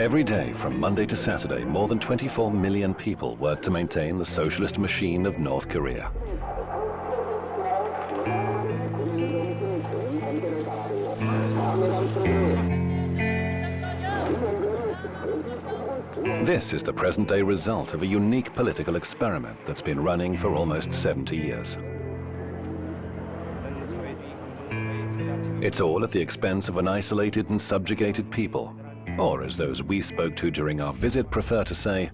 Every day, from Monday to Saturday, more than 24 million people work to maintain the socialist machine of North Korea. This is the present-day result of a unique political experiment that's been running for almost 70 years. It's all at the expense of an isolated and subjugated people, or as those we spoke to during our visit prefer to say,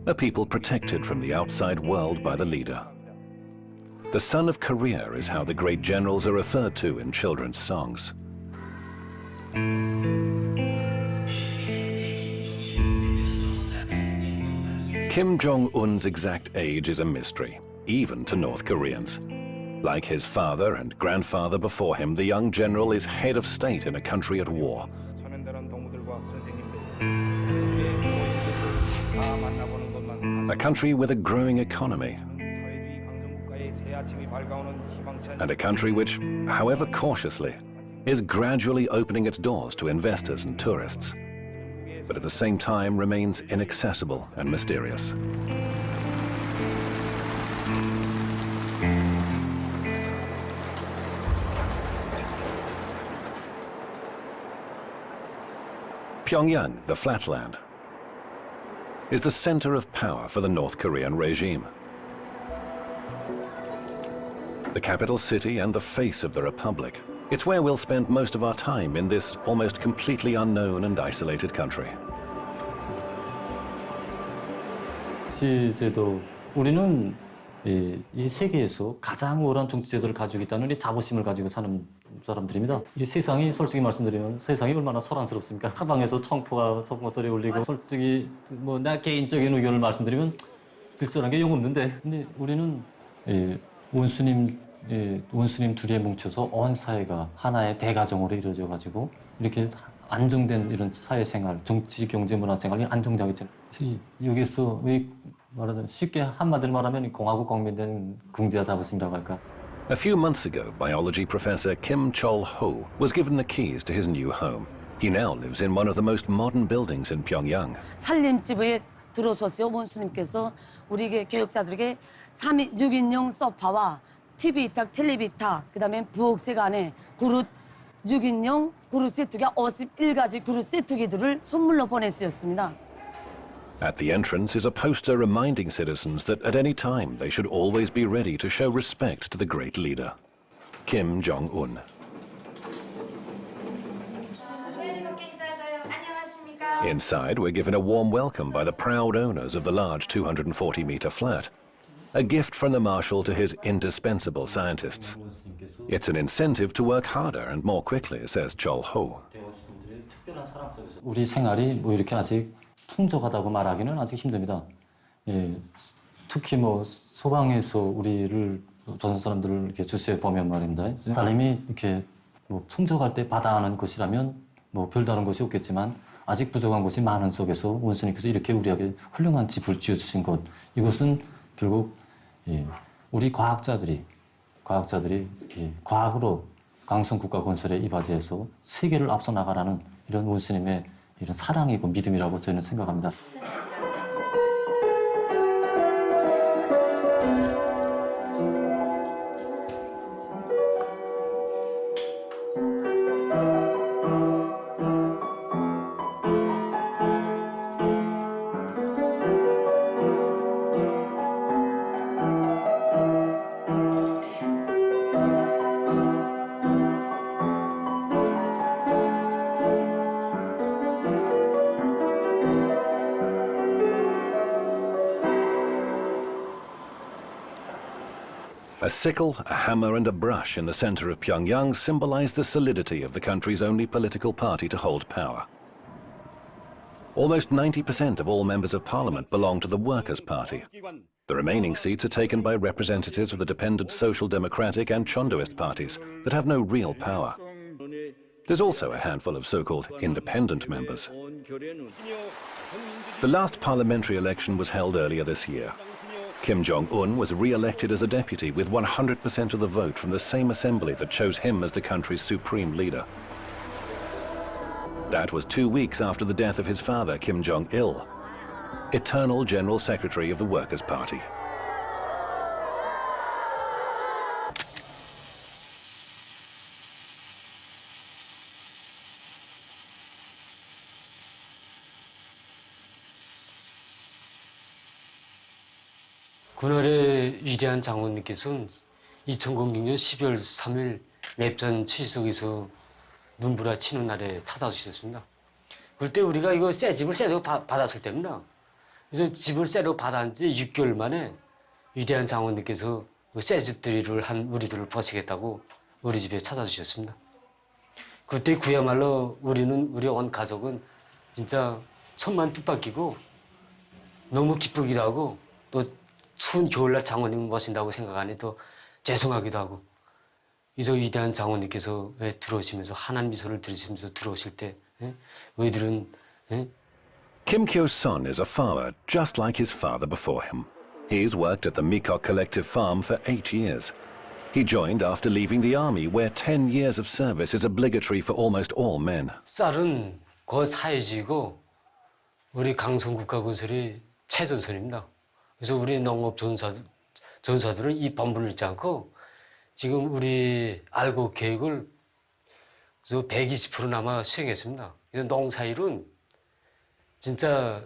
a people protected from the outside world by the leader. The Son of Korea is how the great generals are referred to in children's songs. Kim Jong-un's exact age is a mystery, even to North Koreans. Like his father and grandfather before him, the young general is head of state in a country at war. A country with a growing economy. And a country which, however cautiously, is gradually opening its doors to investors and tourists, but at the same time remains inaccessible and mysterious. Pyongyang, the flatland, is the center of power for the North Korean regime. The capital city and the face of the republic. It's where we'll spend most of our time in this almost completely unknown and isolated country. 정치제도, 우리는 이 세계에서 가장 우월한 정치제도를 가지고 있다는 이 자부심을 가지고 사는 사람들입니다. 이 세상이 솔직히 말씀드리면 세상이 얼마나 소란스럽습니까? 사방에서 청포가 소리 울리고 솔직히 뭐 나 개인적인 의견을 말씀드리면 쓸쓸한 게 영 없는데 근데 우리는 원수님 둘이 뭉쳐서 온 사회가 하나의 대가정으로 이루어져 가지고 이렇게 안정된 이런 사회생활, 정치, 경제, 문화생활이 안정되고 있잖아요. 여기서 왜 말하자면 쉽게 한마디로 말하면 공화국 국민된 긍지와 자부심이라고 할까? A few months ago, biology professor Kim Chol-ho was given the keys to his new home. He now lives in one of the most modern buildings in Pyongyang. 살림집에 들어서세요, 원수님께서 우리 교육자들에게 6인용 소파와 TV 위탁, 텔레비 위탁, 그다음에 부엌색 안에 그릇 6인용 그릇 세트기가 51가지 그릇 세트기들을 선물로 보내주셨습니다. At the entrance is a poster reminding citizens that at any time they should always be ready to show respect to the great leader, Kim Jong-un. Inside, we're given a warm welcome by the proud owners of the large 240-meter flat, a gift from the marshal to his indispensable scientists. It's an incentive to work harder and more quickly, says Chol-ho. 우리 생활이 뭐 이렇게 아직 풍족하다고 말하기는 아직 힘듭니다. 특히 뭐 소방에서 우리를 조선 사람들을 이렇게 주시해 보면 말입니다. 사람이 이렇게 뭐 풍족할 때 받아하는 것이라면 뭐 별다른 것이 없겠지만 아직 부족한 것이 많은 속에서 원수님께서 이렇게 우리에게 훌륭한 집을 지어주신 것, 이것은 결국 우리 과학자들이 과학으로 강성 국가 건설에 이바지해서 세계를 앞서 나가라는 이런 원수님의 이런 사랑이고 믿음이라고 저는 생각합니다. A sickle, a hammer and a brush in the center of Pyongyang symbolize the solidity of the country's only political party to hold power. Almost 90% of all members of parliament belong to the Workers' Party. The remaining seats are taken by representatives of the dependent Social Democratic and Chondoist parties that have no real power. There's also a handful of so-called independent members. The last parliamentary election was held earlier this year. Kim Jong-un was re-elected as a deputy with 100% of the vote from the same assembly that chose him as the country's supreme leader. That was 2 weeks after the death of his father, Kim Jong-il, eternal General Secretary of the Workers' Party. 그날의 위대한 장군님께서는 2006년 12월 3일 맵산 치석에서 눈보라 치는 날에 찾아주셨습니다. 그때 우리가 이거 새 집을 새로 받았을 때입니다. 그래서 집을 새로 받은 지 6개월 만에 위대한 장군님께서 새 집들이를 한 우리들을 보시겠다고 우리 집에 찾아주셨습니다. 그때 그야말로 우리 온 가족은 진짜 손만 뚝박이고 너무 기쁘기도 하고 또 추운 겨울날 장모님을 모신다고 생각하니 또 죄송하기도 하고 이저 위대한 장모님께서 들어오시면서 환한 미소를 들으시면서 들어오실 때 우리들은 Kim Kyo-son is a farmer just like his father before him. He's worked at the Mikok Collective Farm for 8 years. He joined after leaving the army, where 10 years of service is obligatory for almost all men. 쌀은 사회주의고 우리 강성국가건설이 최전선입니다. 그래서 우리 농업 전사들은 이 본분을 잊지 않고 지금 우리 알고 계획을 120%나마 수행했습니다. 그래서 농사일은 진짜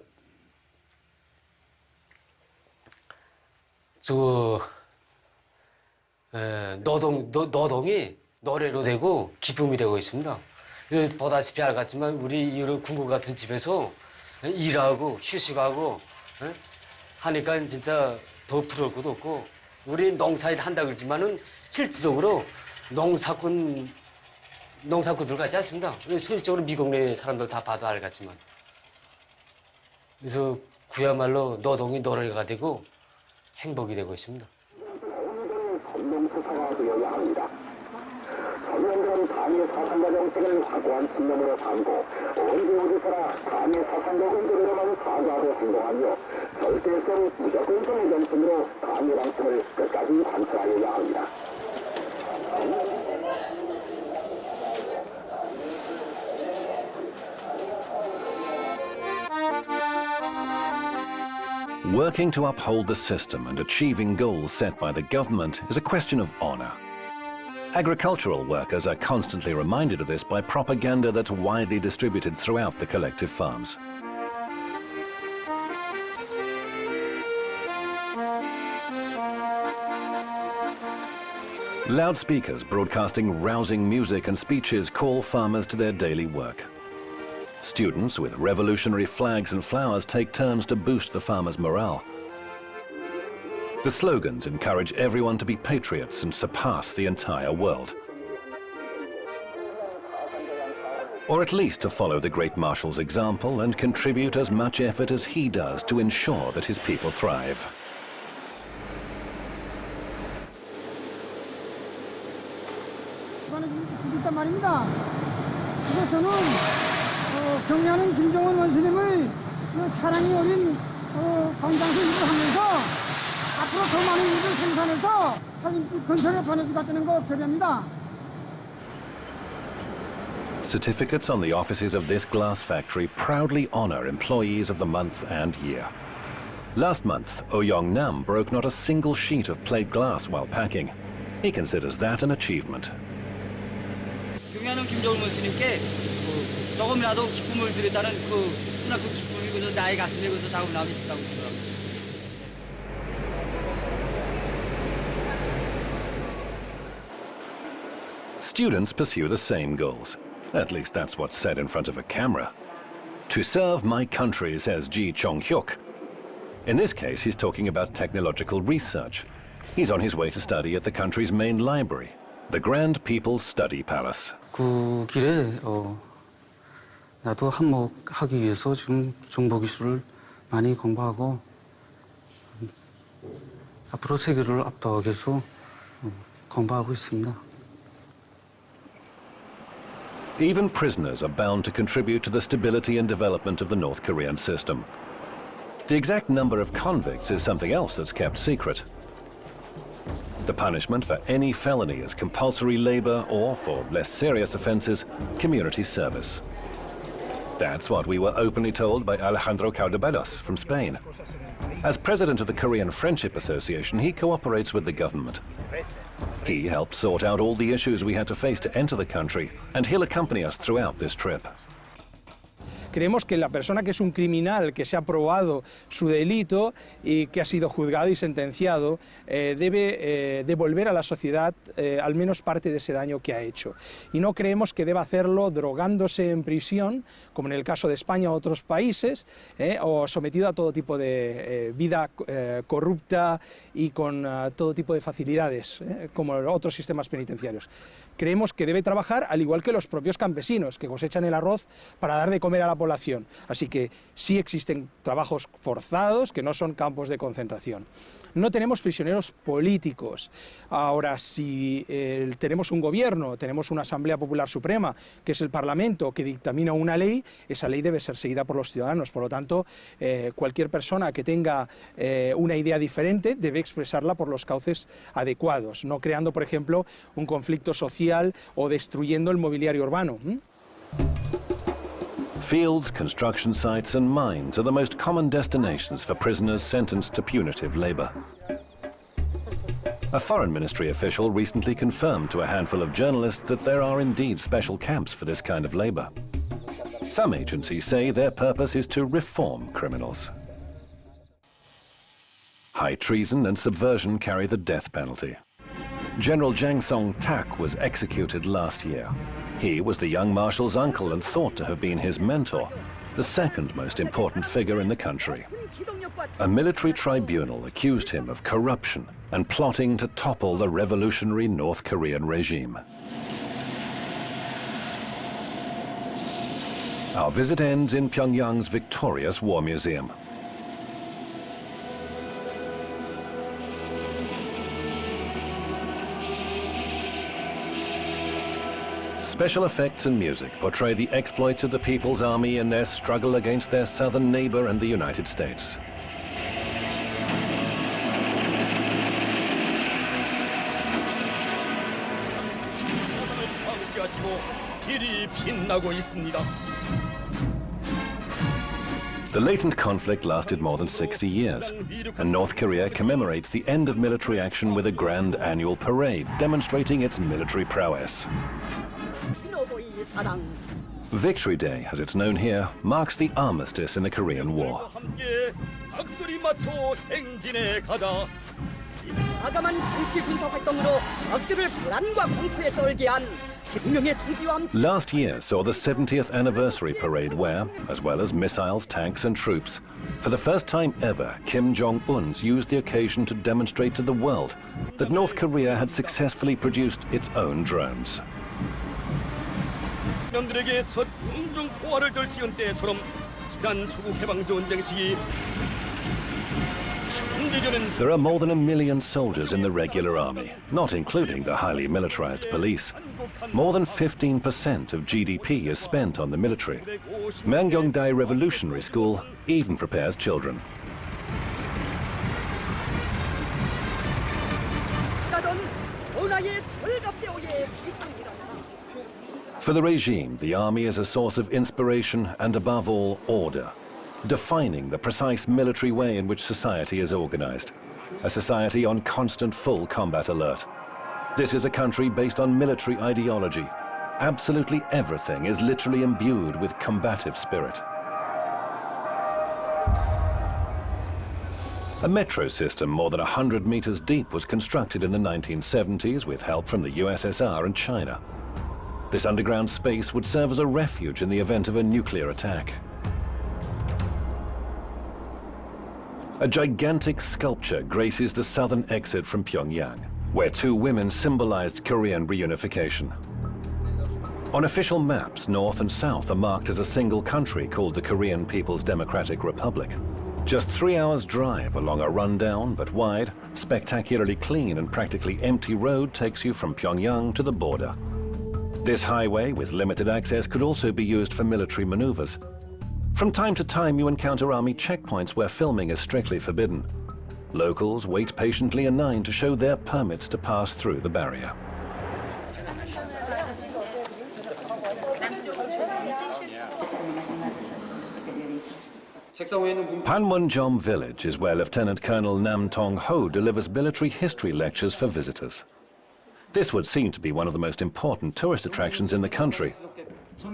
노동이 노래로 되고 기쁨이 되고 있습니다. 그래서 보다시피 알겠지만 우리 이런 궁궐 같은 집에서 일하고 휴식하고 하니까 진짜 더 부러울 것도 없고 우리 농사일 한다 그러지만은 실질적으로 농사꾼들 같지 않습니다. 실질적으로 미국 내 사람들 다 봐도 알겠지만 그래서 그야말로 노동이 노래가 되고 행복이 되고 있습니다. 성명서사가 되어야 합니다. 서명들은 당의 사상과 정책을 확고한 신념으로 삼고 언제 어디서나 당의 사상과 의도대로만 사고하고 행동하며 절대성 무조건성의 정신으로 당의 방침을 끝까지 관철하여야 합니다. Working to uphold the system and achieving goals set by the government is a question of honor. Agricultural workers are constantly reminded of this by propaganda that's widely distributed throughout the collective farms. Loudspeakers broadcasting rousing music and speeches call farmers to their daily work. Students with revolutionary flags and flowers take turns to boost the farmers' morale. The slogans encourage everyone to be patriots and surpass the entire world. Or at least to follow the great marshal's example and contribute as much effort as he does to ensure that his people thrive. 일단 말입니다. 그래서 저는 경례하는 김정은 원수님의 사랑이 어린 광장에서 일을 하면서 앞으로 더 많은 일을 생산해서 사진집 근처에 보내주겠다는 거 결의합니다. Certificates on the offices of this glass factory proudly honor employees of the month and year. Last month, Oh Young-nam broke not a single sheet of plate glass while packing. He considers that an achievement. 경례하는 김정은 원수님께 조금이라도 기쁨을 드렸다는 그나큰 기쁨이 그저 나의 가슴에 그저 자국남이 있다고 생각합니다. Students pursue the same goals. At least that's what's said in front of a camera. To serve my country, says Ji Chong-hyuk. In this case, he's talking about technological research. He's on his way to study at the country's main library, the Grand People's Study Palace. 그 길에 나도 한몫하기 위해서 지금 정보기술을 많이 공부하고 앞으로 세계를 압도하기 위해서 공부하고 있습니다. Even prisoners are bound to contribute to the stability and development of the North Korean system. The exact number of convicts is something else that's kept secret. The punishment for any felony is compulsory labor or, for less serious offenses, community service. That's what we were openly told by Alejandro Caldebelos from Spain. As president of the Korean Friendship Association, he cooperates with the government. He helped sort out all the issues we had to face to enter the country, and he'll accompany us throughout this trip. Creemos que la persona que es un criminal, que se ha probado su delito y que ha sido juzgado y sentenciado, debe devolver a la sociedad al menos parte de ese daño que ha hecho. Y no creemos que deba hacerlo drogándose en prisión, como en el caso de España u otros países, o sometido a todo tipo de vida corrupta y con todo tipo de facilidades, como otros sistemas penitenciarios. Creemos que debe trabajar al igual que los propios campesinos, que cosechan el arroz para dar de comer a la población. Así que sí existen trabajos forzados que no son campos de concentración. No tenemos prisioneros políticos. Ahora, si tenemos un gobierno, tenemos una Asamblea Popular Suprema, que es el Parlamento, que dictamina una ley, esa ley debe ser seguida por los ciudadanos. Por lo tanto, cualquier persona que tenga una idea diferente debe expresarla por los cauces adecuados, no creando, por ejemplo, un conflicto social o destruyendo el mobiliario urbano. Fields, construction sites and mines are the most common destinations for prisoners sentenced to punitive labor. A foreign ministry official recently confirmed to a handful of journalists that there are indeed special camps for this kind of labor. Some agencies say their purpose is to reform criminals. High treason and subversion carry the death penalty. General Jang Song-tak was executed last year. He was the young marshal's uncle and thought to have been his mentor, the second most important figure in the country. A military tribunal accused him of corruption and plotting to topple the revolutionary North Korean regime. Our visit ends in Pyongyang's victorious War Museum. Special effects and music portray the exploits of the People's Army in their struggle against their southern neighbor and the United States. The latent conflict lasted more than 60 years, and North Korea commemorates the end of military action with a grand annual parade demonstrating its military prowess. Victory Day, as it's known here, marks the armistice in the Korean War. Last year saw the 70th anniversary parade where, as well as missiles, tanks and troops, for the first time ever, Kim Jong-un used the occasion to demonstrate to the world that North Korea had successfully produced its own drones. There are more than 1 million soldiers in the regular army, not including the highly militarized police. More than 15% of GDP is spent on the military. Mangyongdae Revolutionary School even prepares children. For the regime, the army is a source of inspiration and, above all, order, defining the precise military way in which society is organized, a society on constant full combat alert. This is a country based on military ideology. Absolutely everything is literally imbued with combative spirit. A metro system more than 100 meters deep was constructed in the 1970s with help from the USSR and China. This underground space would serve as a refuge in the event of a nuclear attack. A gigantic sculpture graces the southern exit from Pyongyang, where two women symbolized Korean reunification. On official maps, North and South are marked as a single country called the Korean People's Democratic Republic. Just 3 hours' drive along a rundown but wide, spectacularly clean and practically empty road takes you from Pyongyang to the border. This highway, with limited access, could also be used for military maneuvers. From time to time, you encounter army checkpoints where filming is strictly forbidden. Locals wait patiently in line to show their permits to pass through the barrier. Panmunjom village is where Lieutenant Colonel Nam Tong Ho delivers military history lectures for visitors. This would seem to be one of the most important tourist attractions in the country.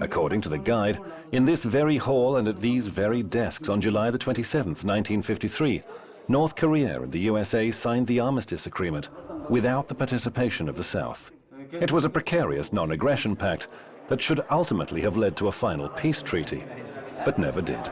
According to the guide, in this very hall and at these very desks on July the 27th, 1953, North Korea and the USA signed the Armistice Agreement without the participation of the South. It was a precarious non-aggression pact that should ultimately have led to a final peace treaty, but never did.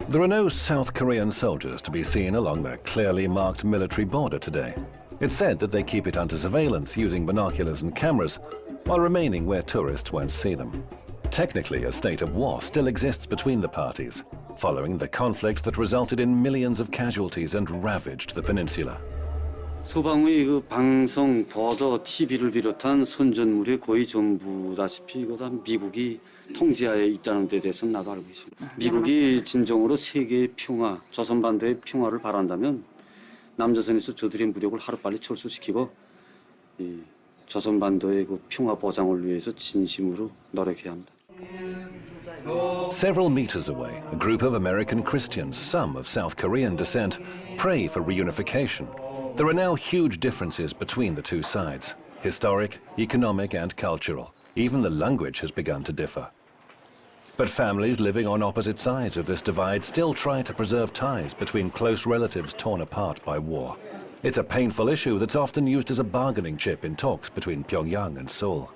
There are no South Korean soldiers to be seen along the clearly marked military border today. It's said that they keep it under surveillance using binoculars and cameras, while remaining where tourists won't see them. Technically, a state of war still exists between the parties, following the conflict that resulted in millions of casualties and ravaged the peninsula. 소방의 그 방송, 보도, TV를 비롯한 선전물이 거의 전부다시피 이거 다 미국이 통제하에 있다는 데 대해서는 나도 알고 있습니다. 미국이 진정으로 세계의 평화, 조선반도의 평화를 바란다면 남조선에서 저들의 무력을 하루빨리 철수시키고 이 조선반도의 그 평화 보장을 위해서 진심으로 노력해야 합니다. Several meters away, a group of American Christians, some of South Korean descent, pray for reunification. There are now huge differences between the two sides, historic, economic, and cultural. Even the language has begun to differ. But families living on opposite sides of this divide still try to preserve ties between close relatives torn apart by war. It's a painful issue that's often used as a bargaining chip in talks between Pyongyang and Seoul.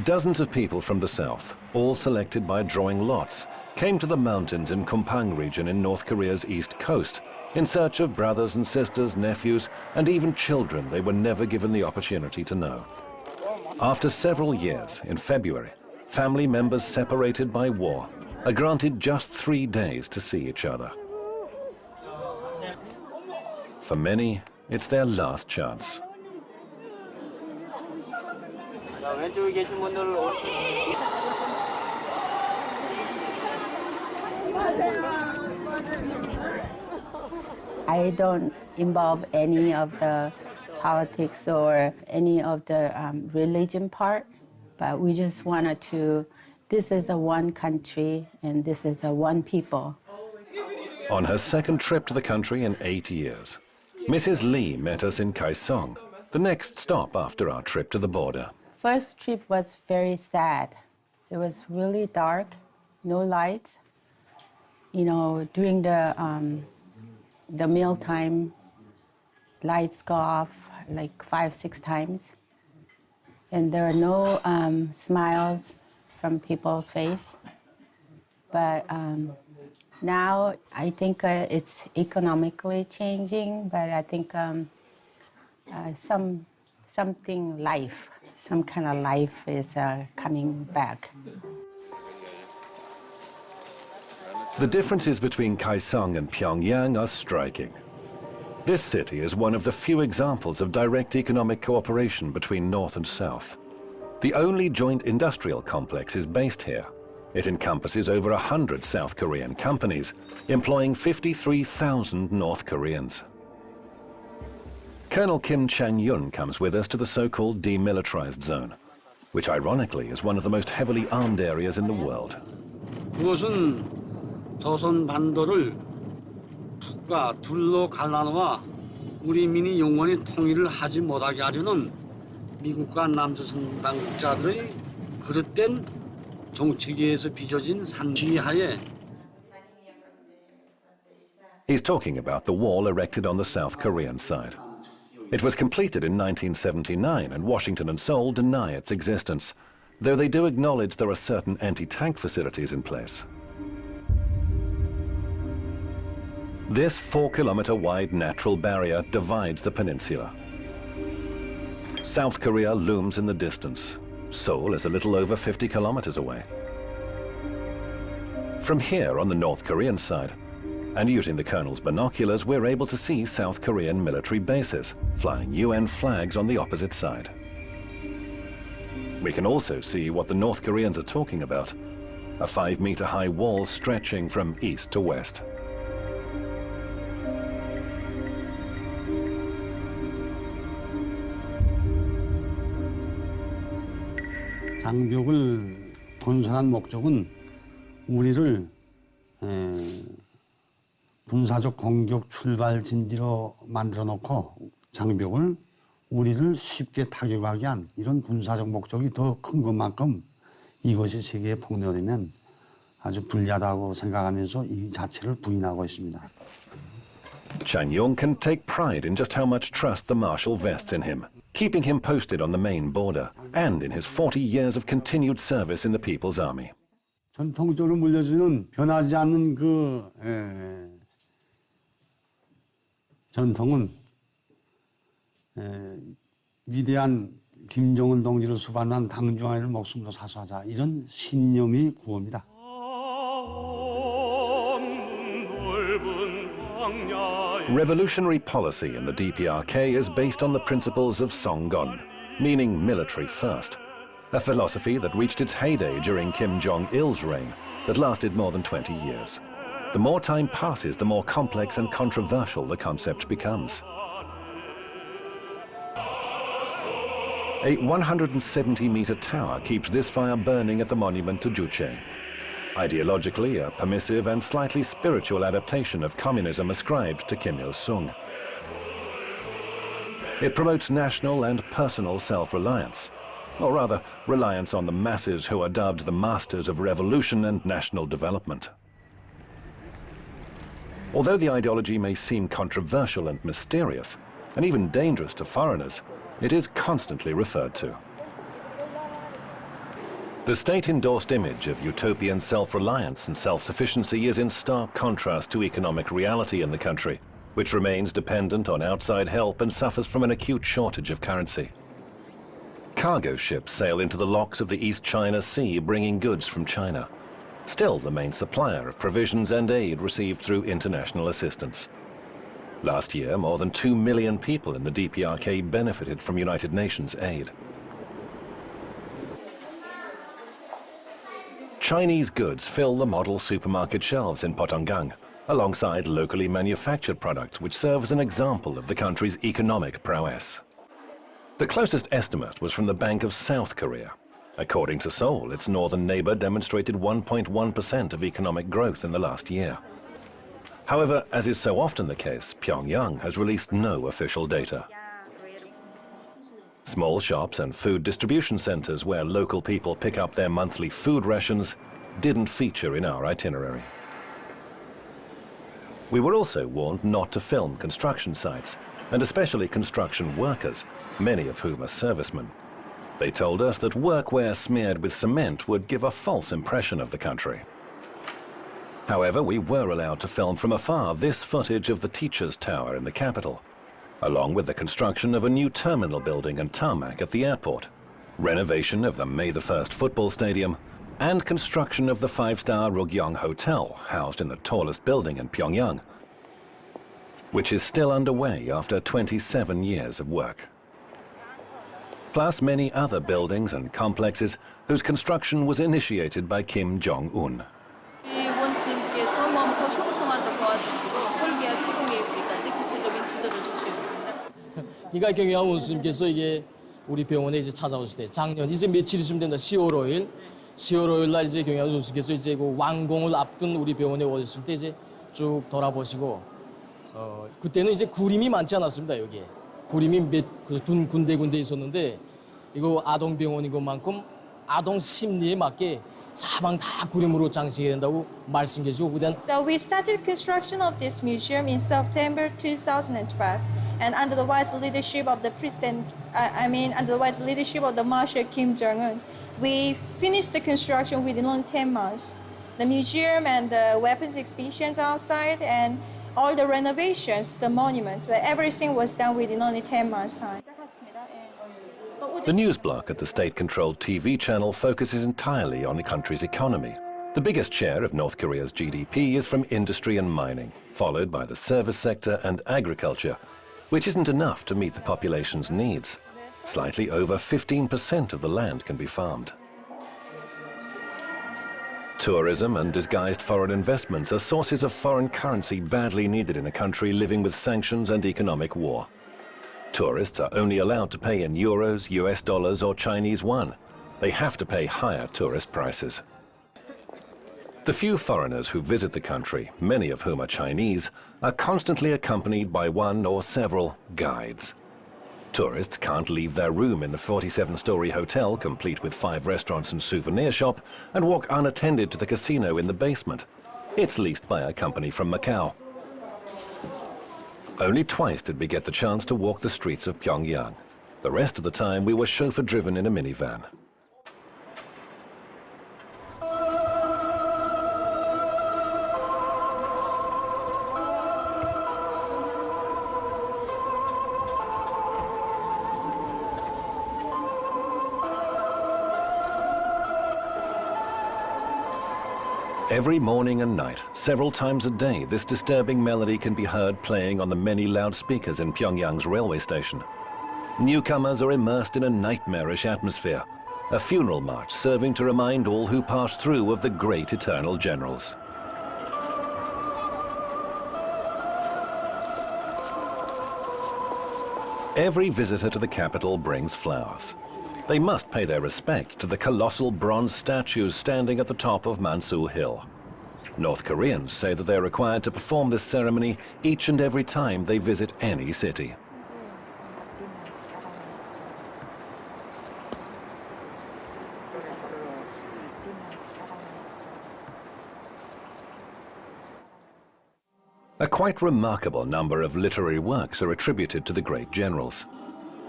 Dozens of people from the south, all selected by drawing lots, came to the mountains in Kumpang region in North Korea's east coast in search of brothers and sisters, nephews, and even children they were never given the opportunity to know. After several years, in February, family members separated by war are granted just 3 days to see each other. For many, it's their last chance. I don't involve any of the politics or any of the religion part, but we just wanted to, this is a one country and this is a one people. On her second trip to the country in 8 years, Mrs. Lee met us in Kaesong, the next stop after our trip to the border. First trip was very sad. It was really dark, no lights. You know, during the mealtime, lights go off like 5-6 times. And there are no smiles from people's face. But now I think it's economically changing, but I think something life, some kind of life is coming back. The differences between Kaesong and Pyongyang are striking. This city is one of the few examples of direct economic cooperation between North and South. The only joint industrial complex is based here. It encompasses over 100 South Korean companies, employing 53,000 North Koreans. Colonel Kim Chang-yun comes with us to the so-called demilitarized zone, which ironically is one of the most heavily armed areas in the world. 그것은 조선 반도를 북과 둘로 갈라놓아 우리 민이 영원히 통일을 하지 못하게 하려는 미국과 남조선 당국자들의 그릇된 정책에서 빚어진 산지하에. He's talking about the wall erected on the South Korean side. It was completed in 1979, and Washington and Seoul deny its existence, though they do acknowledge there are certain anti-tank facilities in place. This 4-kilometer-wide natural barrier divides the peninsula. South Korea looms in the distance. Seoul is a little over 50 kilometers away. From here on the North Korean side, and using the Colonel's binoculars, we're able to see South Korean military bases, flying UN flags on the opposite side. We can also see what the North Koreans are talking about, a 5-meter-high wall stretching from east to west. 장벽을 건설한 목적은 우리를 군사적 공격 출발 진지로 만들어 놓고 장벽을 우리를 쉽게 타격하게 한 이런 군사적 목적이 더 큰 것만큼 이것이 세계에 폭로되면 아주 불리하다고 생각하면서 이 자체를 부인하고 있습니다. Chang Yong can take pride in just how much trust the Marshal vests in him, keeping him posted on the main border and in his 40 years of continued service in the People's Army. 전통적으로 물려주는 변하지 않는 전통은 위대한 김정은 동지를 수반한 당중아리를 목숨으로 사수하자 이런 신념이 구호입니다. Revolutionary policy in the DPRK is based on the principles of Songgon, meaning military first, a philosophy that reached its heyday during Kim Jong-il's reign that lasted more than 20 years. The more time passes, the more complex and controversial the concept becomes. A 170-meter tower keeps this fire burning at the monument to Juche. Ideologically, a permissive and slightly spiritual adaptation of communism ascribed to Kim Il-sung. It promotes national and personal self-reliance, or rather, reliance on the masses who are dubbed the masters of revolution and national development. Although the ideology may seem controversial and mysterious, and even dangerous to foreigners, it is constantly referred to. The state-endorsed image of utopian self-reliance and self-sufficiency is in stark contrast to economic reality in the country, which remains dependent on outside help and suffers from an acute shortage of currency. Cargo ships sail into the locks of the East China Sea, bringing goods from China, still the main supplier of provisions and aid received through international assistance. Last year, more than 2 million people in the DPRK benefited from United Nations aid. Chinese goods fill the model supermarket shelves in Potonggang, alongside locally manufactured products which serve as an example of the country's economic prowess. The closest estimate was from the Bank of South Korea. According to Seoul, its northern neighbor demonstrated 1.1% of economic growth in the last year. However, as is so often the case, Pyongyang has released no official data. Small shops and food distribution centers where local people pick up their monthly food rations didn't feature in our itinerary. We were also warned not to film construction sites, and especially construction workers, many of whom are servicemen. They told us that workwear smeared with cement would give a false impression of the country. However, we were allowed to film from afar this footage of the Teachers' Tower in the capital, along with the construction of a new terminal building and tarmac at the airport, renovation of the May the 1st football stadium, and construction of the 5-star Rugyong Hotel, housed in the tallest building in Pyongyang, which is still underway after 27 years of work. Plus many other buildings and complexes whose construction was initiated by Kim Jong-un. 원수님께서 먼저 형성하도록 도와주시고 설계와 시공계획까지 구체적인 지도를 주시었습니다. 그러니까 경영 원수님께서 이게 우리 병원에 이제 찾아오실 때 작년 이제 며칠 있으면 된다. 10월 5일 날 이제 경영 원수님께서 이제 그 완공을 앞둔 우리 병원에 오셨을 때 이제 쭉 돌아보시고 그때는 이제 구림이 많지 않았습니다. 여기에 구림이 둔 군데 있었는데 이거 아동 병원인 것만큼 아동 심리에 맞게 사방 다 구름으로 장식해야 된다고 말씀해 주시고 그다음 We started construction of this museum in September 2012 and under the wise leadership of the president under the wise leadership of the Marshal Kim Jong-un we finished the construction within only 10 months. The museum and the weapons exhibitions outside and all the renovations, the monuments, everything was done within only 10 months time. The news block at the state-controlled TV channel focuses entirely on the country's economy. The biggest share of North Korea's GDP is from industry and mining, followed by the service sector and agriculture, which isn't enough to meet the population's needs. Slightly over 15% of the land can be farmed. Tourism and disguised foreign investments are sources of foreign currency badly needed in a country living with sanctions and economic war. Tourists are only allowed to pay in euros, US dollars or Chinese yuan, they have to pay higher tourist prices. The few foreigners who visit the country, many of whom are Chinese, are constantly accompanied by one or several guides. Tourists can't leave their room in the 47-story hotel, complete with 5 restaurants and souvenir shop, and walk unattended to the casino in the basement. It's leased by a company from Macau. Only twice did we get the chance to walk the streets of Pyongyang. The rest of the time we were chauffeur-driven in a minivan. Every morning and night, several times a day, this disturbing melody can be heard playing on the many loudspeakers in Pyongyang's railway station. Newcomers are immersed in a nightmarish atmosphere, a funeral march serving to remind all who pass through of the great eternal generals. Every visitor to the capital brings flowers. They must pay their respect to the colossal bronze statues standing at the top of Mansu Hill. North Koreans say that they're required to perform this ceremony each and every time they visit any city. A quite remarkable number of literary works are attributed to the great generals.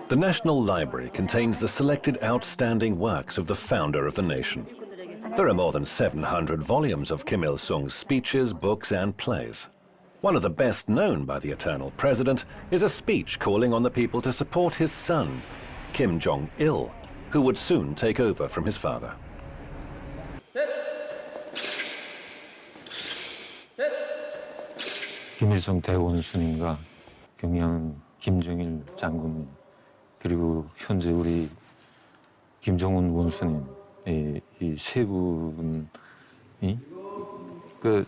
The National Library contains the selected outstanding works of the founder of the nation. There are more than 700 volumes of Kim Il-sung's speeches, books, and plays. One of the best known by the eternal president is a speech calling on the people to support his son, Kim Jong-il, who would soon take over from his father. 김일성 대원수님과 평양 김정일 장군 그리고 현재 우리 김정은 원수님 이 세 분이 그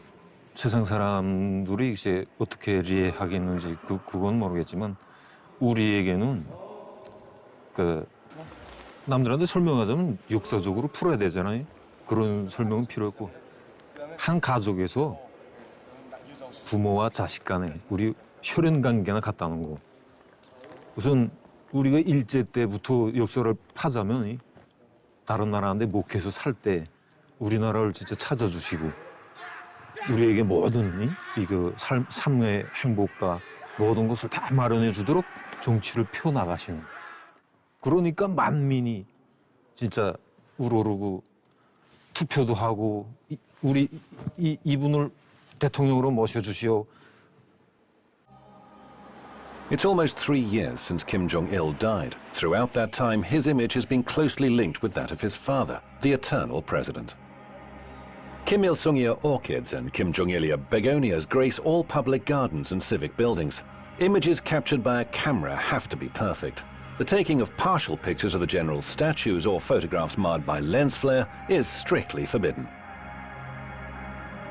세상 사람들이 이제 어떻게 이해하겠는지 그건 모르겠지만 우리에게는 그 남들한테 설명하자면 역사적으로 풀어야 되잖아요. 그런 설명은 필요 없고 한 가족에서 부모와 자식 간에 우리 혈연 관계나 같다는 거. 우선 우리가 일제 때부터 역사를 파자면 다른 나라한테 목해서 살 때 우리나라를 진짜 찾아주시고 우리에게 모든 이거 삶의 행복과 모든 것을 다 마련해 주도록 정치를 펴 나가시는. 그러니까 만민이 진짜 우러르고 투표도 하고 우리 이분을 대통령으로 모셔주시오. It's almost 3 years since Kim Jong-il died. Throughout that time, his image has been closely linked with that of his father, the eternal president. Kim Il-sungia orchids and Kim Jong-ilia begonias grace all public gardens and civic buildings. Images captured by a camera have to be perfect. The taking of partial pictures of the general's statues or photographs marred by lens flare is strictly forbidden.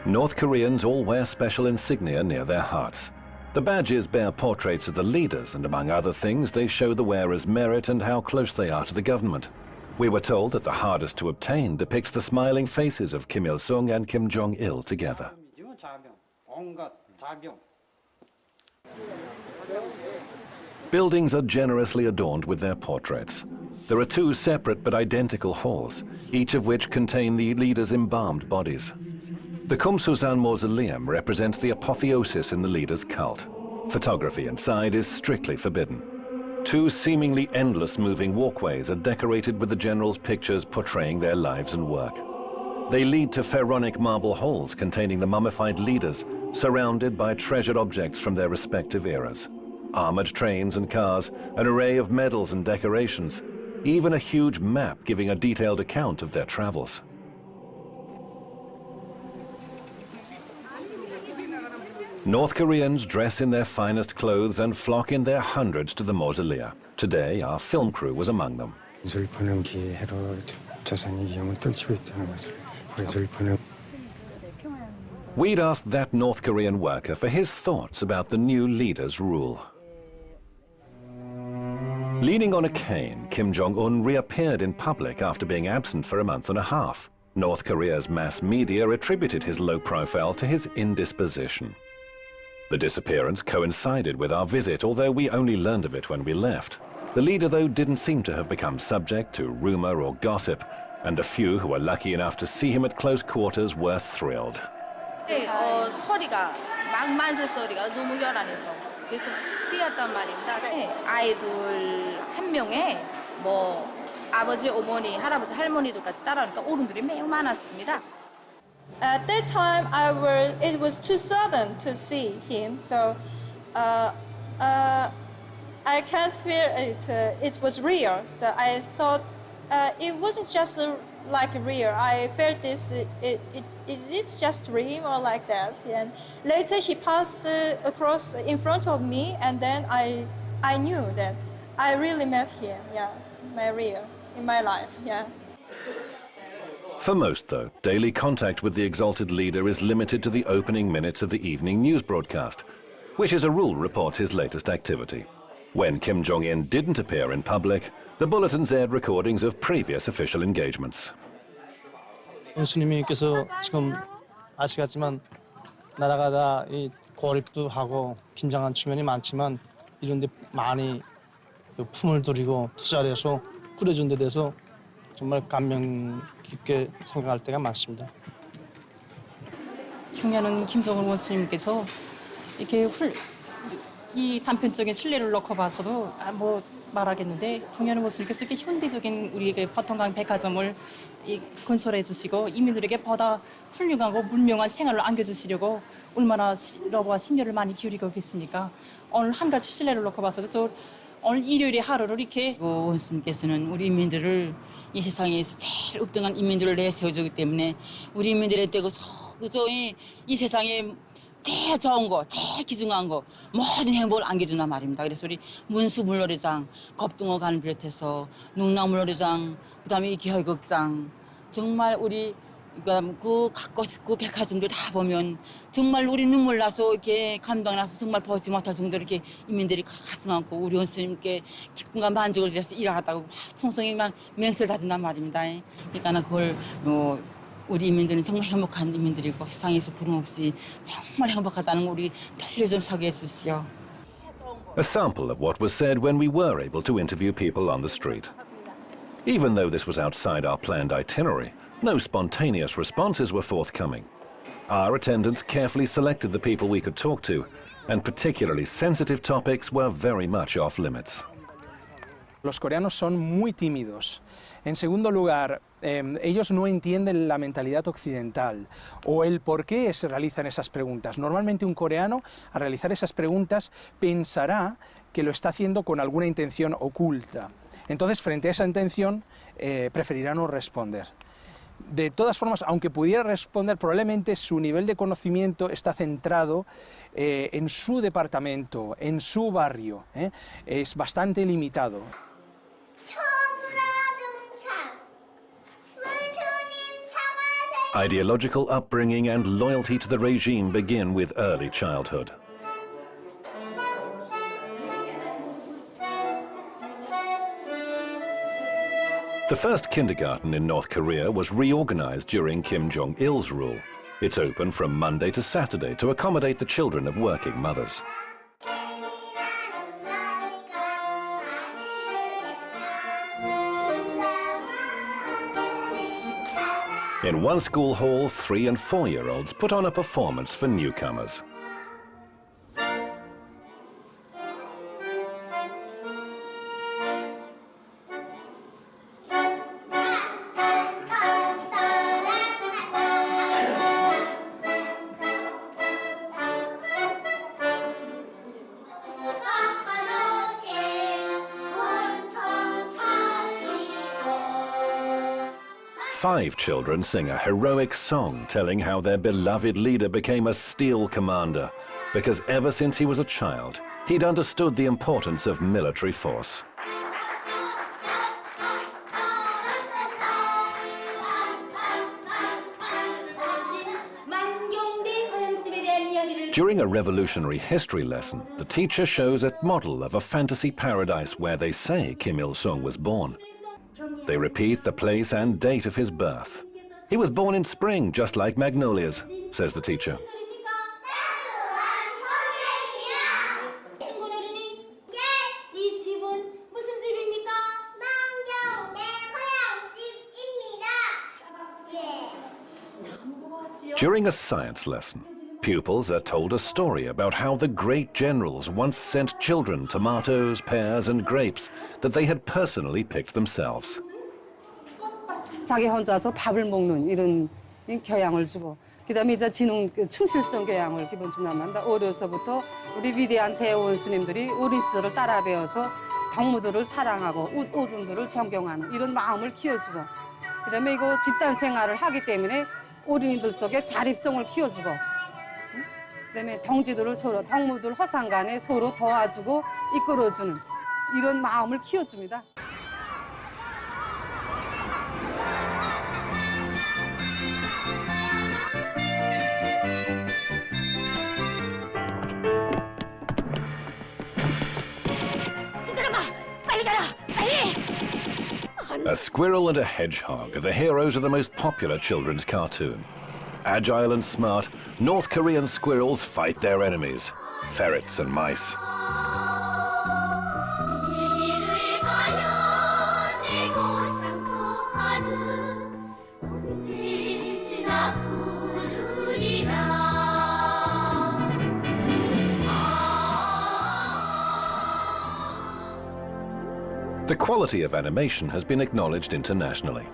North Koreans all wear special insignia near their hearts. The badges bear portraits of the leaders, and among other things, they show the wearer's merit and how close they are to the government. We were told that the hardest to obtain depicts the smiling faces of Kim Il-sung and Kim Jong-il together. Buildings are generously adorned with their portraits. There are 2 separate but identical halls, each of which contain the leaders' embalmed bodies. The Kumsusan Mausoleum represents the apotheosis in the leader's cult. Photography inside is strictly forbidden. 2 seemingly endless moving walkways are decorated with the generals' pictures portraying their lives and work. They lead to pharaonic marble halls containing the mummified leaders, surrounded by treasured objects from their respective eras. Armored trains and cars, an array of medals and decorations, even a huge map giving a detailed account of their travels. North Koreans dress in their finest clothes and flock in their hundreds to the mausolea. Today, our film crew was among them. We'd asked that North Korean worker for his thoughts about the new leader's rule. Leaning on a cane, Kim Jong-un reappeared in public after being absent for a month and a half. North Korea's mass media attributed his low profile to his indisposition. The disappearance coincided with our visit, although we only learned of it when we left. The leader, though, didn't seem to have become subject to rumor or gossip, and the few who were lucky enough to see him at close quarters were thrilled. 소리가 막 만세 소리가 너무 요란해서 그래서 뛰었단 말입니다. 아이들 한 명에 뭐 아버지, 어머니, 할아버지, 할머니들까지 따라오니까 어른들이 매우 많았습니다. At that time, it was too sudden to see him, so I can't feel it. It was real, so I thought it wasn't just like real. I felt this. Is it just dream or like that? And later he passed across in front of me, and then I knew that I really met him. Yeah, my real in my life. Yeah. For most, though, daily contact with the exalted leader is limited to the opening minutes of the evening news broadcast, which as a rule reports his latest activity. When Kim Jong-un didn't appear in public, the bulletins aired recordings of previous official engagements. 원수님께서 지금 아시겠지만 나라가 다 고립도 하고 긴장한 측면이 많지만 이런 데 많이 품을 들이고 투자를 해서 꾸려준 데 대해서 정말 감명 깊게 생각할 때가 많습니다. 경야는 김정은 원수님께서 이렇게 이 단편적인 신뢰를 놓고 봐서도 뭐 말하겠는데 경야는 원수님께서 이렇게 현대적인 우리에게 버튼강 백화점을 건설해 주시고 이민들에게 보다 훌륭하고 문명한 생활을 안겨주시려고 얼마나 러브와 심려를 많이 기울이고 계십니까? 오늘 한 가지 신뢰를 놓고 봐서도 저 오늘 일요일의 하루를 이렇게 원수님께서는 우리 인민들을 이 세상에서 제일 읍등한 인민들을 내세워주기 때문에 우리 인민들의 떼고 그저이 세상에 제일 좋은 거, 제일 귀중한 거 모든 행복을 안겨준단 말입니다. 그래서 우리 문수물놀이장, 겁등어관을 비롯해서 농락물놀이장, 그다음에 이 기혈극장 정말 우리 그 백화점들 다 보면 정말 우리 눈물 나서 이렇게 감동 나서 정말 보지 못할 정도로 이렇게 인민들이 가슴 많고 우리 원수님께 기쁨과 만족을 위해서 일하다고 총성이 막 맹세를 다진단 말입니다. 그러니까 그걸 우리 인민들은 정말 행복한 인민들이고 세상에서 부름 없이 정말 행복하다는 거 우리 널리 좀 소개해 주십시오. A sample of what was said when we were able to interview people on the street. Even though this was outside our planned itinerary, no spontaneous responses were forthcoming. Our attendants carefully selected the people we could talk to, and particularly sensitive topics were very much off limits. Los coreanos son muy tímidos. En segundo lugar, ellos no entienden la mentalidad occidental o el por qué se realizan esas preguntas. Normalmente un coreano, al realizar esas preguntas, pensará que lo está haciendo con alguna intención oculta. Entonces, frente a esa intención, preferirá no responder. De todas formas, aunque pudiera responder, probablemente su nivel de conocimiento está centrado en su departamento, en su barrio. Es bastante limitado. Ideological upbringing and loyalty to the regime begin with early childhood. The first kindergarten in North Korea was reorganized during Kim Jong-il's rule. It's open from Monday to Saturday to accommodate the children of working mothers. In one school hall, 3- and 4-year-olds put on a performance for newcomers. Five children sing a heroic song telling how their beloved leader became a steel commander because ever since he was a child, he'd understood the importance of military force. During a revolutionary history lesson, the teacher shows a model of a fantasy paradise where they say Kim Il-sung was born. They repeat the place and date of his birth. He was born in spring, just like magnolias, says the teacher. During a science lesson, pupils are told a story about how the great generals once sent children tomatoes, pears, and grapes that they had personally picked themselves. 자기 혼자서 밥을 먹는 이런 교양을 주고, 그다음에 이제 지능 충실성 교양을 기본 준답니다. 어려서부터 우리 위대한 대원수님들이 어린 시절을 따라 배워서 동무들을 사랑하고 어른들을 존경하는 이런 마음을 키워주고, 그다음에 이거 집단 생활을 하기 때문에 어린이들 속에 자립성을 키워주고, 그다음에 동지들을 서로 동무들 화상간에 서로 도와주고 이끌어주는 이런 마음을 키워줍니다. A squirrel and a hedgehog are the heroes of the most popular children's cartoon. Agile and smart, North Korean squirrels fight their enemies, ferrets and mice. The quality of animation has been acknowledged internationally.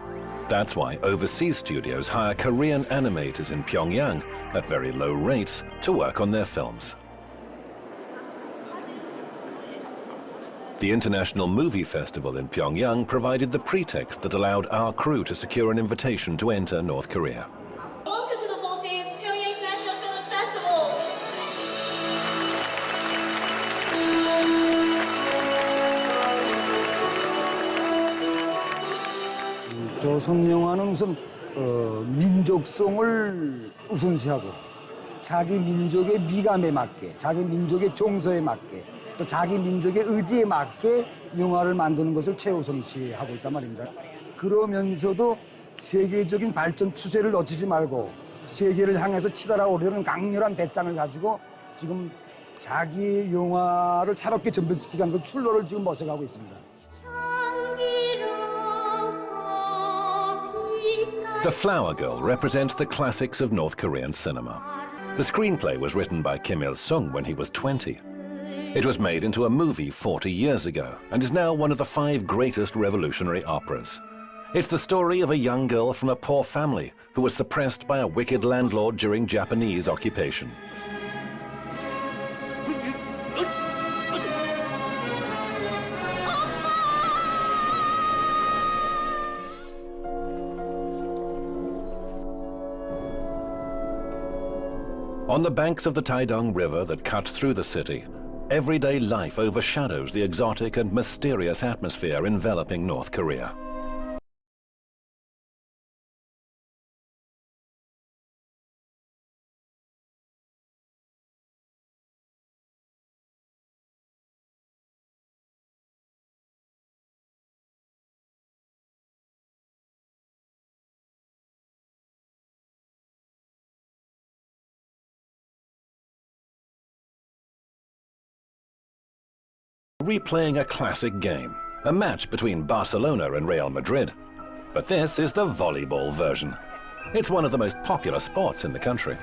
That's why overseas studios hire Korean animators in Pyongyang at very low rates to work on their films. The International Movie Festival in Pyongyang provided the pretext that allowed our crew to secure an invitation to enter North Korea. Welcome to the 14th Pyongyang International Film Festival. 조선 영화는 우선 민족성을 우선시하고 자기 민족의 미감에 맞게, 자기 민족의 정서에 맞게, 또 자기 민족의 의지에 맞게 영화를 만드는 것을 최우선시하고 있단 말입니다. 그러면서도 세계적인 발전 추세를 놓치지 말고 세계를 향해서 치달아오려는 강렬한 배짱을 가지고 지금 자기 영화를 새롭게 전변시키기 위한 그 출로를 지금 모색하고 있습니다. The Flower Girl represents the classics of North Korean cinema. The screenplay was written by Kim Il-sung when he was 20. It was made into a movie 40 years ago and is now one of the 5 greatest revolutionary operas. It's the story of a young girl from a poor family who was suppressed by a wicked landlord during Japanese occupation. On the banks of the Taedong River that cuts through the city, everyday life overshadows the exotic and mysterious atmosphere enveloping North Korea. Replaying a classic game, a match between Barcelona and Real Madrid. But this is the volleyball version. It's one of the most popular sports in the country.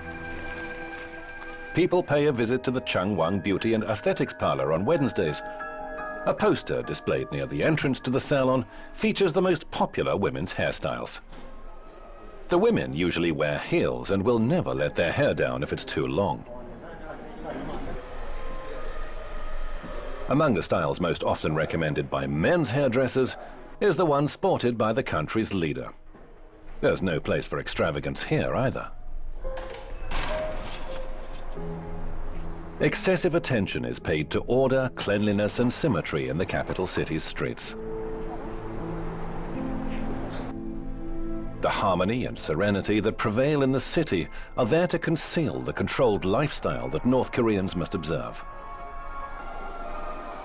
People pay a visit to the Changwon Beauty and Aesthetics Parlor on Wednesdays. A poster displayed near the entrance to the salon features the most popular women's hairstyles. The women usually wear heels and will never let their hair down if it's too long. Among the styles most often recommended by men's hairdressers is the one sported by the country's leader. There's no place for extravagance here either. Excessive attention is paid to order, cleanliness and symmetry in the capital city's streets. The harmony and serenity that prevail in the city are there to conceal the controlled lifestyle that North Koreans must observe.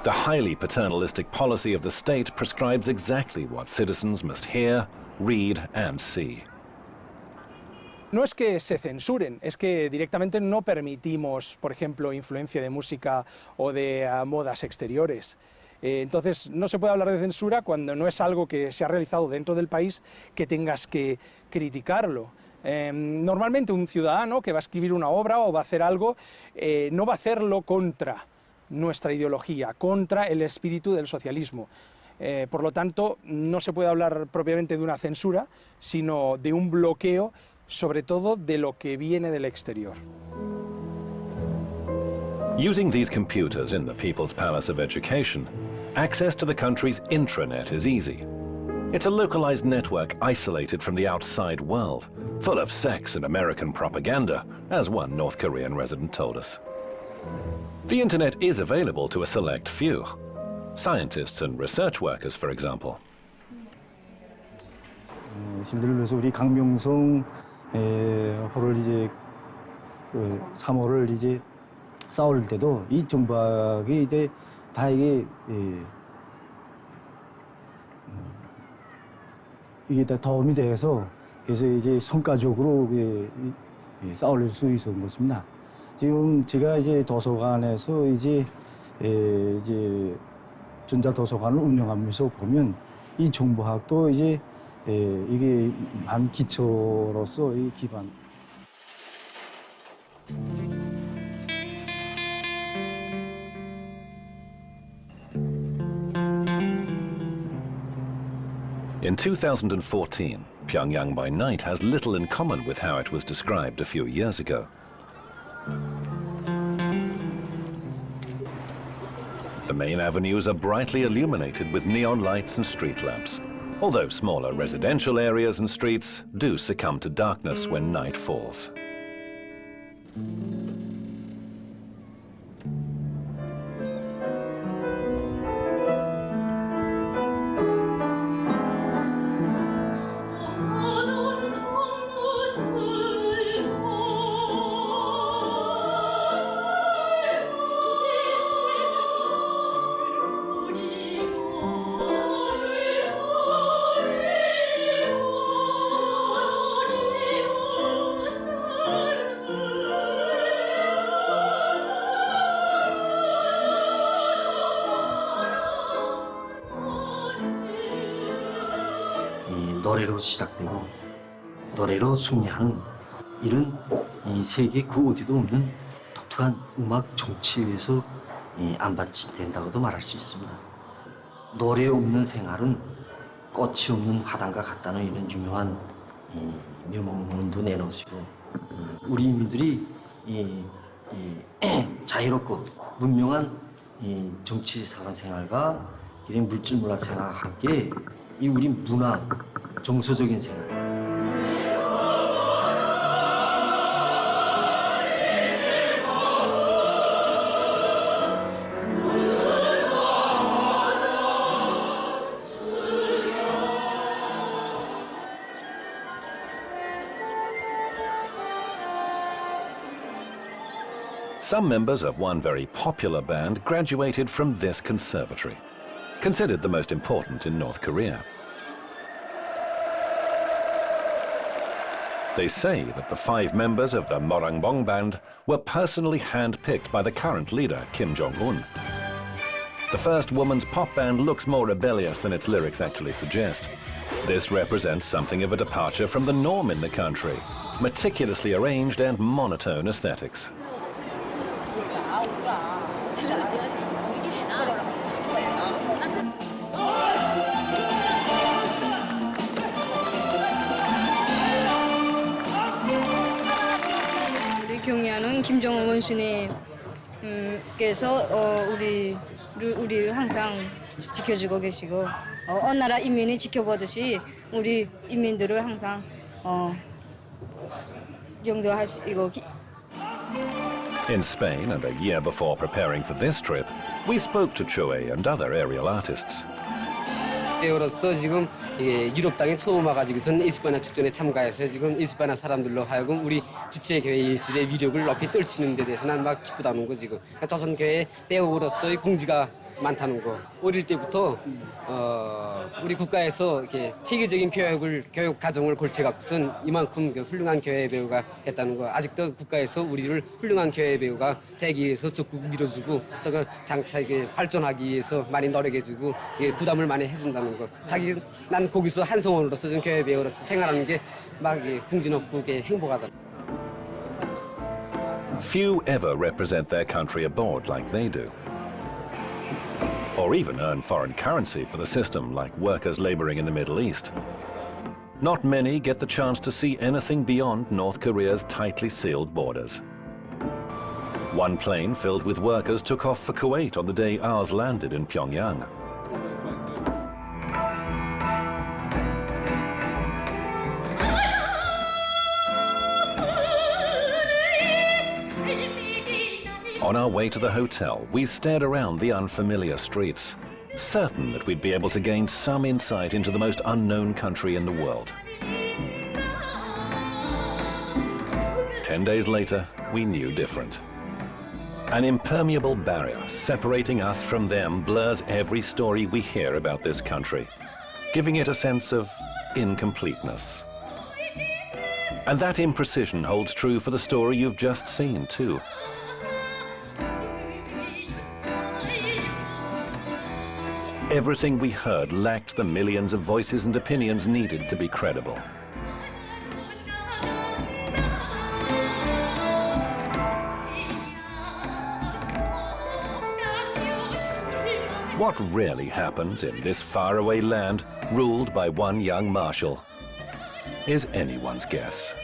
The highly paternalistic policy of the state prescribes exactly what citizens must hear, read, and see. No es que se censuren, es que directamente no permitimos, por ejemplo, influencia de música o de modas exteriores. Entonces, no se puede hablar de censura cuando no es algo que se ha realizado dentro del país que tengas que criticarlo. Normalmente un ciudadano que va a escribir una obra o va a hacer algo, no va a hacerlo contra nuestra ideología, contra el espíritu del socialismo. Por lo tanto, no se puede hablar propiamente de una censura, sino de un bloqueo, sobre todo de lo que viene del exterior. Using these computers in the People's Palace of Education, access to the country's intranet is easy. It's a localized network isolated from the outside world, full of sex and American propaganda, as one North Korean resident told us. The internet is available to a select few. Scientists and research workers, for example. 예를 들어서 우리 강명성 호를 이제 3호를 이제 싸울 때도 이 정박이 이제 다 이게 다 도움이 돼서 그래서 이제 성과적으로 싸울 수 있었던 것입니다. 지금 제가 이제 도서관에서 이제 전자도서관을 운영하면서 보면 이 정보학도 이제 이게 한 기초로서 이 기반. In 2014, Pyongyang by night has little in common with how it was described a few years ago. The main avenues are brightly illuminated with neon lights and street lamps, although smaller residential areas and streets do succumb to darkness when night falls. 노래로 시작되고 노래로 승리하는 이런 이 세계 그 어디도 없는 독특한 음악 정치에서 안반집된다고도 말할 수 있습니다. 노래 없는 생활은 꽃이 없는 화단과 같다는 이런 유명한 명문도 내놓으시고 우리 인민들이 자유롭고 문명한 정치 사관 생활과 물질 문화 생활과 함께 이 우리 문화 정서적인 생활. Some members of one very popular band graduated from this conservatory, considered the most important in North Korea. They say that the 5 members of the Morangbong band were personally hand-picked by the current leader, Kim Jong-un. The first woman's pop band looks more rebellious than its lyrics actually suggest. This represents something of a departure from the norm in the country, meticulously arranged and monotone aesthetics. 경의하는 김정은 원수님께서 우리를 항상 지켜주고 계시고 어느 나라 인민이 지켜보듯이 우리 인민들을 항상 용도하시고. In Spain, and a year before preparing for this trip, we spoke to Chue and other aerial artists. 배우로서 지금 유럽 땅에 처음 와가지고선 에스파나 축전에 참가해서 지금 에스파나 사람들로 하여금 우리 주체 교회 예술의 위력을 높이 떨치는 데 대해서는 막 기쁘다는 거 지금. 그러니까 조선 교회 배우로서의 궁지가 많다는 거. 어릴 때부터 우리 국가에서 이렇게 체계적인 교육 과정을 골체 갖고선 이만큼 훌륭한 교회 배우가 됐다는 거. 아직도 국가에서 우리를 훌륭한 교회 배우가 되기 위해서 적극 밀어주고 또 그 장차 이게 발전하기 위해서 많이 노력해주고 부담을 많이 해준다는 거. 난 거기서 한 성원으로서 좀 교회 배우로서 생활하는 게 막 궁지높고 행복하다. Few ever represent their country abroad like they do, or even earn foreign currency for the system like workers laboring in the Middle East. Not many get the chance to see anything beyond North Korea's tightly sealed borders. One plane filled with workers took off for Kuwait on the day ours landed in Pyongyang. On our way to the hotel, we stared around the unfamiliar streets, certain that we'd be able to gain some insight into the most unknown country in the world. 10 days later, we knew different. An impermeable barrier separating us from them blurs every story we hear about this country, giving it a sense of incompleteness. And that imprecision holds true for the story you've just seen, too. Everything we heard lacked the millions of voices and opinions needed to be credible. What really happens in this faraway land ruled by one young marshal is anyone's guess.